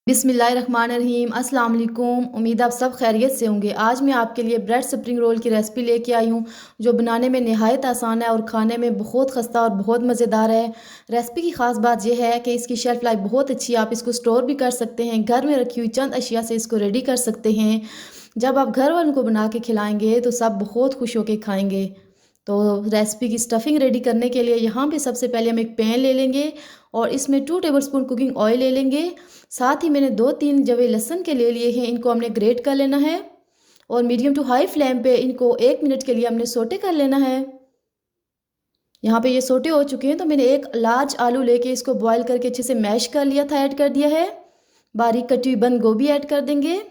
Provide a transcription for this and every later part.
बिस्मिल्लाहिर्रहमानिर्रहीम। अस्सलाम वालेकुम। उम्मीद आप सब खैरियत से होंगे। आज मैं आपके लिए ब्रेड स्प्रिंग रोल की रेसिपी लेके आई हूँ जो बनाने में नहायत आसान है और खाने में बहुत खस्ता और बहुत मज़ेदार है। रेसिपी की ख़ास बात यह है कि इसकी शेल्फ़ लाइफ बहुत अच्छी है। आप इसको स्टोर भी कर सकते हैं, घर में रखी हुई चंद अशिया से इसको रेडी कर सकते हैं। जब आप घर वालों को बना के खिलाएँगे तो सब बहुत खुश होकर खाएँगे। तो रेसिपी की स्टफ़िंग रेडी करने के लिए यहाँ पे सबसे पहले हम एक पैन ले लेंगे और इसमें 2 टेबलस्पून कुकिंग ऑयल ले लेंगे। साथ ही मैंने 2-3 जवे लहसुन के ले लिए हैं, इनको हमने ग्रेट कर लेना है और मीडियम टू हाई फ्लेम पे इनको 1 मिनट के लिए हमने सोटे कर लेना है। यहाँ पे ये सोटे हो चुके हैं तो मैंने एक लार्ज आलू लेके इसको बॉयल करके अच्छे से मैश कर लिया था, ऐड कर दिया है। बारीक कटी हुई बंद गोभी ऐड कर देंगे,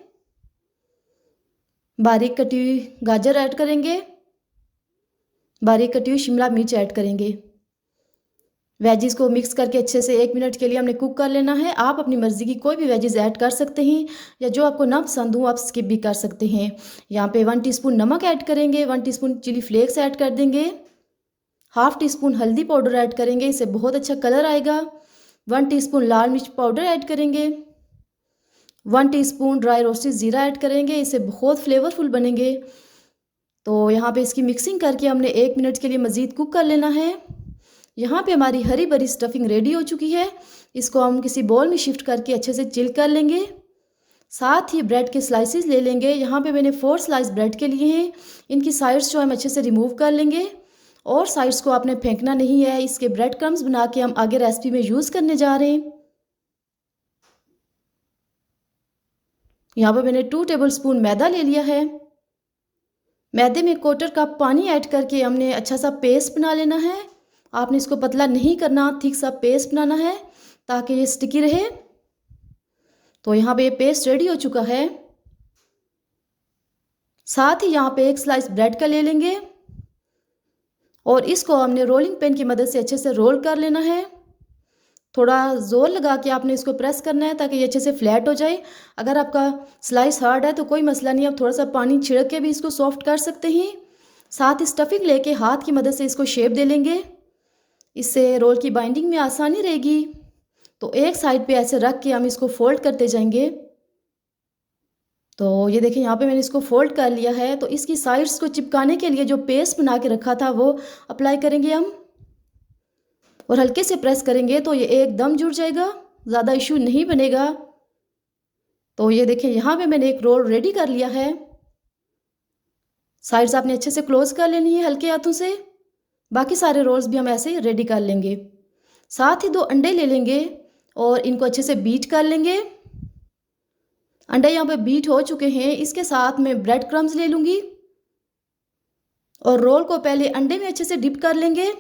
बारीक कटी हुई गाजर ऐड करेंगे, बारीक कटी हुई शिमला मिर्च ऐड करेंगे। वेजिस को मिक्स करके अच्छे से 1 मिनट के लिए हमने कुक कर लेना है। आप अपनी मर्ज़ी की कोई भी वेजिस ऐड कर सकते हैं या जो आपको ना पसंद हो आप स्किप भी कर सकते हैं। यहाँ पे 1 टीस्पून नमक ऐड करेंगे, 1 टीस्पून चिली फ्लेक्स ऐड कर देंगे, हाफ़ टीस्पून हल्दी पाउडर ऐड करेंगे, इससे बहुत अच्छा कलर आएगा। 1 टीस्पून लाल मिर्च पाउडर ऐड करेंगे, 1 टीस्पून ड्राई रोस्टेड ज़ीरा ऐड करेंगे, इससे बहुत फ्लेवरफुल बनेंगे। तो यहाँ पे इसकी मिक्सिंग करके हमने 1 मिनट के लिए मज़ीद कुक कर लेना है। यहाँ पे हमारी हरी भरी स्टफिंग रेडी हो चुकी है। इसको हम किसी बॉल में शिफ्ट करके अच्छे से चिल कर लेंगे। साथ ही ब्रेड के स्लाइसेस ले लेंगे। यहाँ पे मैंने 4 स्लाइस ब्रेड के लिए हैं। इनकी साइड्स जो हम अच्छे से रिमूव कर लेंगे और साइड्स को आपने फेंकना नहीं है। इसके ब्रेड क्रम्स बना के हम आगे रेसिपी में यूज़ करने जा रहे हैं। यहाँ पर मैंने 2 टेबलस्पून मैदा ले लिया है। मैदे में 1/4 कप पानी ऐड करके हमने अच्छा सा पेस्ट बना लेना है। आपने इसको पतला नहीं करना, थिक सा पेस्ट बनाना है ताकि ये स्टिकी रहे। तो यहाँ पे ये पेस्ट रेडी हो चुका है। साथ ही यहाँ पे 1 स्लाइस ब्रेड का ले लेंगे और इसको हमने रोलिंग पिन की मदद से अच्छे से रोल कर लेना है। थोड़ा ज़ोर लगा के आपने इसको प्रेस करना है ताकि ये अच्छे से फ्लैट हो जाए। अगर आपका स्लाइस हार्ड है तो कोई मसला नहीं, आप थोड़ा सा पानी छिड़क के भी इसको सॉफ्ट कर सकते हैं। साथ ही स्टफिंग लेके हाथ की मदद से इसको शेप दे लेंगे, इससे रोल की बाइंडिंग में आसानी रहेगी। तो एक साइड पे ऐसे रख के हम इसको फोल्ड करते जाएंगे। तो ये देखें यहाँ पे मैंने इसको फोल्ड कर लिया है। तो इसकी साइड्स को चिपकाने के लिए जो पेस्ट बना के रखा था वो अप्लाई करेंगे हम और हल्के से प्रेस करेंगे तो ये एकदम जुड़ जाएगा, ज़्यादा इशू नहीं बनेगा। तो ये देखें यहाँ पे मैंने एक रोल रेडी कर लिया है। साइड्स आपने अच्छे से क्लोज कर लेनी है हल्के हाथों से। बाकी सारे रोल्स भी हम ऐसे ही रेडी कर लेंगे। साथ ही 2 अंडे ले लेंगे और इनको अच्छे से बीट कर लेंगे। अंडे यहाँ पे बीट हो चुके हैं। इसके साथ मैं ब्रेड क्रम्स ले लूँगी और रोल को पहले अंडे में अच्छे से डिप कर लेंगे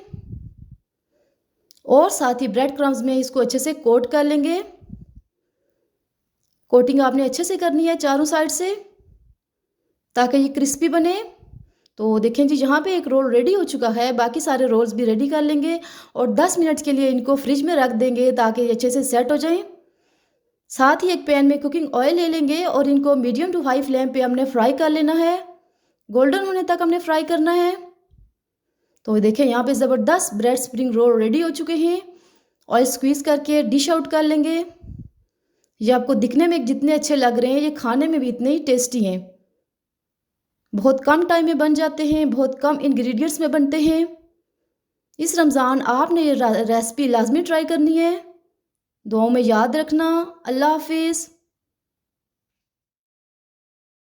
और साथ ही ब्रेड क्रम्स में इसको अच्छे से कोट कर लेंगे। कोटिंग आपने अच्छे से करनी है चारों साइड से ताकि ये क्रिस्पी बने। तो देखें जी यहाँ पे एक रोल रेडी हो चुका है। बाकी सारे रोल्स भी रेडी कर लेंगे और 10 मिनट के लिए इनको फ्रिज में रख देंगे ताकि ये अच्छे से सेट हो जाएं। साथ ही एक पैन में कुकिंग ऑयल ले लेंगे और इनको मीडियम टू हाई फ्लेम पे हमने फ्राई कर लेना है। गोल्डन होने तक हमने फ्राई करना है। तो देखें यहाँ पे ज़बरदस्त ब्रेड स्प्रिंग रोल रेडी हो चुके हैं। ऑयल स्क्वीज़ करके डिश आउट कर लेंगे। ये आपको दिखने में जितने अच्छे लग रहे हैं ये खाने में भी इतने ही टेस्टी हैं। बहुत कम टाइम में बन जाते हैं, बहुत कम इंग्रेडिएंट्स में बनते हैं। इस रमज़ान आपने ये रेसिपी लाजमी ट्राई करनी है। दुआओं में याद रखना। अल्लाह हाफिज़।